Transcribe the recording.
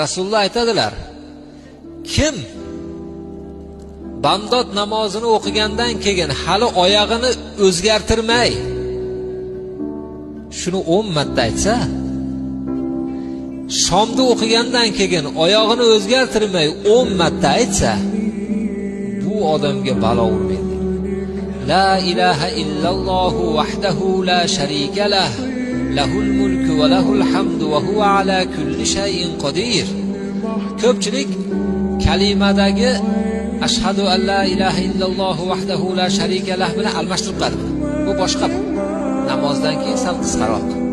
Rasululloh aytadilar, kim bamdod namozini o'qigandan keyin hali oyog'ini o'zgartirmay shuni 10 marta aytsa, shomda o'qigandan keyin oyog'ini o'zgartirmay 10 marta aytsa, bu odamga balo urmaydi. La ilaha illalloh vahdahu la sharika lah, lahul mulku va lahul hamdu va huva ala kulli shay'in qodir. Ko'pchilik kalimadagi ashhadu an la ilaha illalloh vahdahu la sharika lah bilan almashtirib qo'yadi. Bu boshqa bu. Namozdan keyin sal qisqaroq.